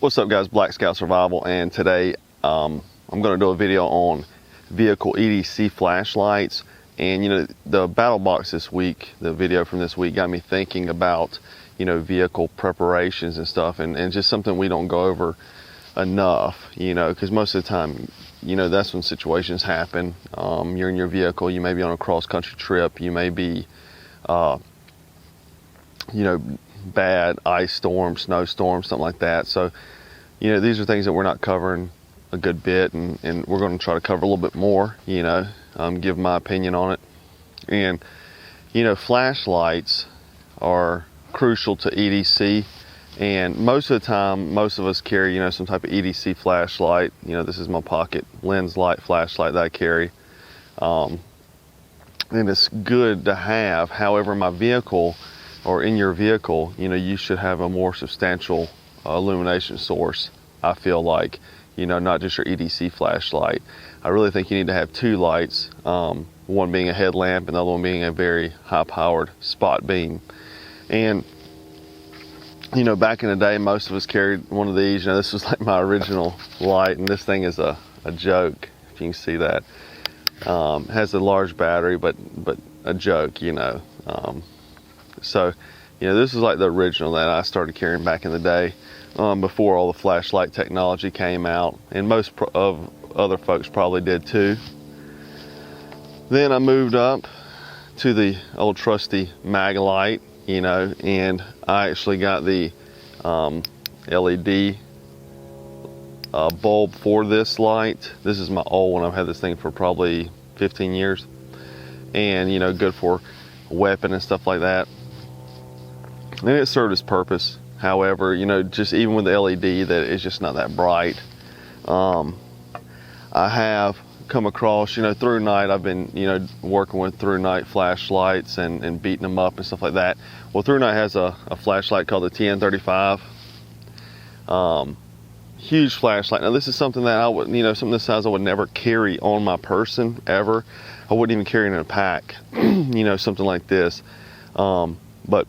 What's up guys, Black Scout Survival, and today I'm going to do a video on vehicle EDC flashlights. And you know, the battle box this week, the video from this week got me thinking about, you know, vehicle preparations and stuff, and just something we don't go over enough, you know, because most of the time, you know, that's when situations happen. You're in your vehicle, you may be on a cross-country trip, you may be, you know, bad ice storm, snowstorm, something like that. So, you know, these are things that we're not covering a good bit, and we're going to try to cover a little bit more, you know, give my opinion on it. And, you know, flashlights are crucial to EDC, and most of the time, most of us carry, you know, some type of EDC flashlight. You know, this is my pocket lens light flashlight that I carry. And it's good to have. However, my vehicle, or in your vehicle, you know, you should have a more substantial illumination source, I feel like, you know, not just your EDC flashlight. I really think you need to have two lights, one being a headlamp and the other one being a very high-powered spot beam. And, you know, back in the day, most of us carried one of these. You know, this was like my original light, and this thing is a joke, if you can see that. It has a large battery, but a joke, you know. So, you know, this is like the original that I started carrying back in the day, before all the flashlight technology came out, and most of other folks probably did too. Then I moved up to the old trusty mag light, you know, and I actually got the LED bulb for this light. This is my old one. I've had this thing for probably 15 years, and you know, good for weapon and stuff like that. And it served its purpose. However, you know, just even with the LED, that it's just not that bright. I have come across, you know, Thrunite. I've been, you know, working with Thrunite flashlights and beating them up and stuff like that. Well, Thrunite has a flashlight called the TN35. Huge flashlight. Now, this is something that I would, you know, something this size I would never carry on my person ever. I wouldn't even carry it in a pack, you know, something like this. But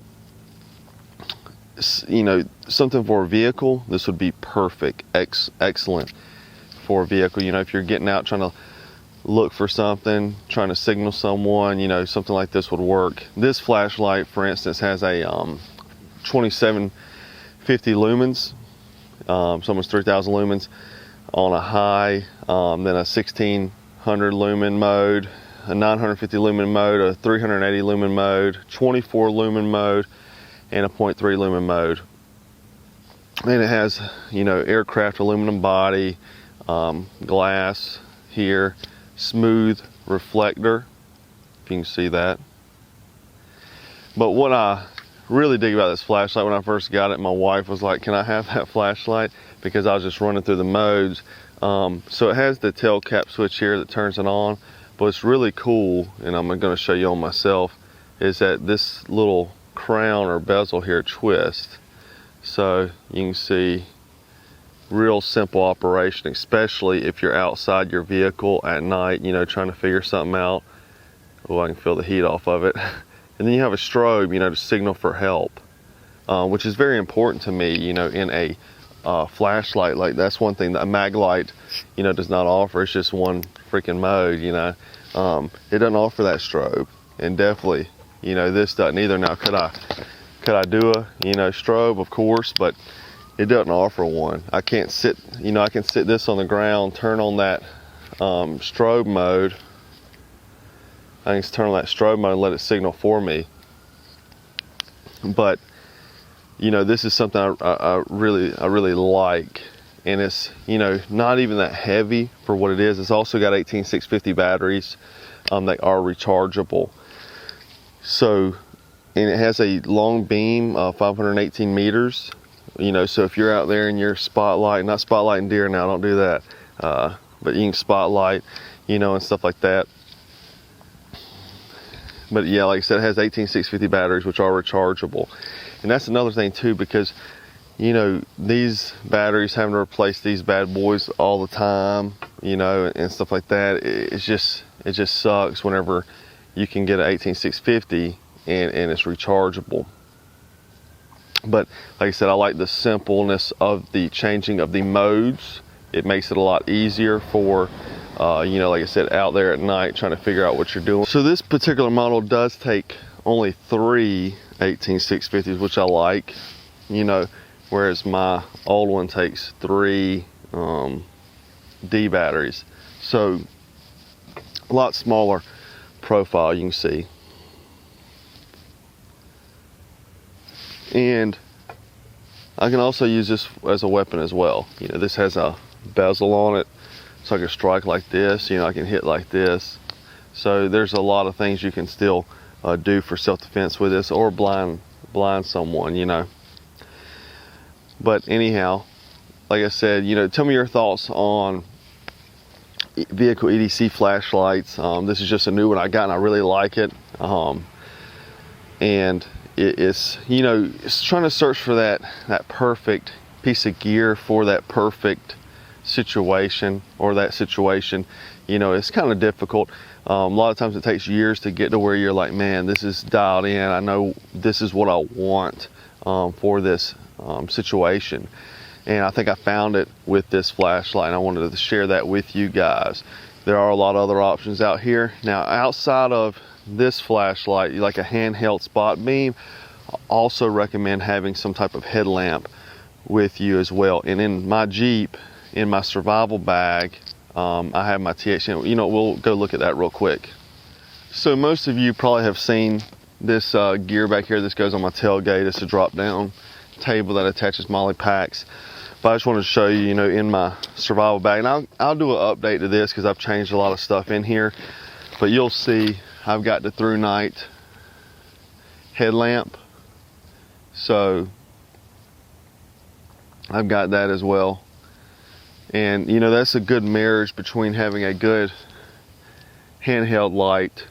you know, something for a vehicle, this would be perfect, excellent for a vehicle. You know, if you're getting out trying to look for something, trying to signal someone, you know, something like this would work. This flashlight, for instance, has a 2750 lumens, so almost 3000 lumens on a high, then a 1600 lumen mode, a 950 lumen mode, a 380 lumen mode, 24 lumen mode, and a 0.3 lumen mode. And it has, you know, aircraft aluminum body, glass here, smooth reflector, if you can see that. But what I really dig about this flashlight, when I first got it, my wife was like, can I have that flashlight? Because I was just running through the modes. So it has the tail cap switch here that turns it on. But it's really cool, and I'm going to show you on myself, is that this little crown or bezel here twists. So you can see, real simple operation, especially if you're outside your vehicle at night, you know, trying to figure something out. Oh, I can feel the heat off of it. And then you have a strobe, you know, to signal for help, which is very important to me, you know, in a flashlight. Like, that's one thing that a mag light, you know, does not offer. It's just one freaking mode, you know. It doesn't offer that strobe, and definitely, you know, this doesn't either. Now, could I do a, you know, strobe? Of course, but it doesn't offer one. I can't sit, you know, I can sit this on the ground, turn on that strobe mode. I can turn on that strobe mode and let it signal for me. But, you know, this is something I really like, and it's, you know, not even that heavy for what it is. It's also got 18650 batteries. They are rechargeable. So, and it has a long beam, 518 meters. You know, so if you're out there in your spotlight, not spotlighting deer now, don't do that. But you can spotlight, you know, and stuff like that. But yeah, like I said, it has 18650 batteries, which are rechargeable. And that's another thing too, because, you know, these batteries, having to replace these bad boys all the time, you know, and stuff like that, it just sucks whenever you can get an 18650 and it's rechargeable. But like I said, I like the simpleness of the changing of the modes. It makes it a lot easier for, you know, like I said, out there at night trying to figure out what you're doing. So this particular model does take only 3 18650s, which I like, you know, whereas my old one takes 3 D batteries. So a lot smaller profile, you can see. And I can also use this as a weapon as well. You know, this has a bezel on it, so I can strike like this, you know, I can hit like this. So there's a lot of things you can still do for self-defense with this, or blind someone, you know. But anyhow, like I said, you know, tell me your thoughts on vehicle EDC flashlights. This is just a new one I got and I really like it. And it's, you know, it's trying to search for that perfect piece of gear for that perfect situation, or that situation. You know, it's kind of difficult. A lot of times it takes years to get to where you're like, man, this is dialed in. I know this is what I want for this situation. And I think I found it with this flashlight, and I wanted to share that with you guys. There are a lot of other options out here. Now, outside of this flashlight, like a handheld spot beam, I also recommend having some type of headlamp with you as well. And in my Jeep, in my survival bag, I have my THM. You know, we'll go look at that real quick. So most of you probably have seen this gear back here. This goes on my tailgate. It's a drop down table that attaches MOLLE packs. But I just wanted to show you, you know, in my survival bag, and I'll do an update to this because I've changed a lot of stuff in here. But you'll see I've got the Thrunite headlamp, so I've got that as well. And you know, that's a good marriage between having a good handheld light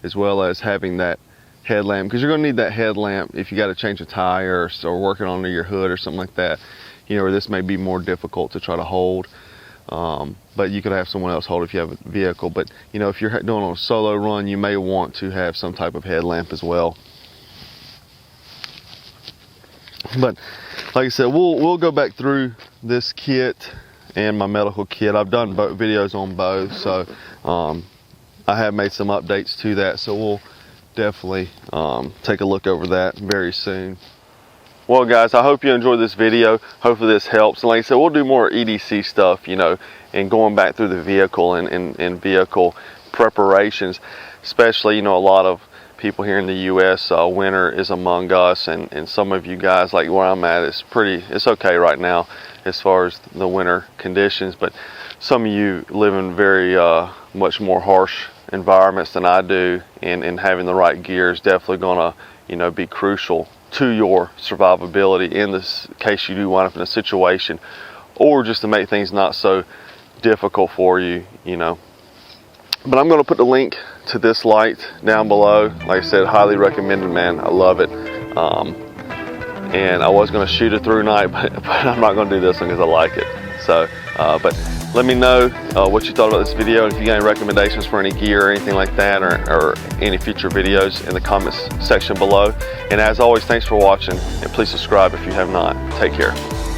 as well as having that headlamp, because you're going to need that headlamp if you got to change a tire or working on your hood or something like that, you know, where this may be more difficult to try to hold. But you could have someone else hold if you have a vehicle. But you know, if you're doing on a solo run, you may want to have some type of headlamp as well. But like I said, we'll go back through this kit and my medical kit. I've done both videos on both, so I have made some updates to that, so we'll definitely take a look over that very soon. Well guys, I hope you enjoyed this video. Hopefully this helps. And like I said, we'll do more EDC stuff, you know, and going back through the vehicle and vehicle preparations, especially, you know, a lot of people here in the US, winter is among us, and some of you guys, like where I'm at, it's okay right now as far as the winter conditions, but some of you live in very much more harsh environments than I do, and having the right gear is definitely gonna, you know, be crucial to your survivability in this case you do wind up in a situation, or just to make things not so difficult for you, you know. But I'm going to put the link to this light down below. Like I said, highly recommended, man. I love it. And I was going to shoot a Thrunite, but I'm not going to do this one because I like it. So, but let me know what you thought about this video, and if you got any recommendations for any gear or anything like that, or any future videos, in the comments section below. And as always, thanks for watching, and please subscribe if you have not. Take care.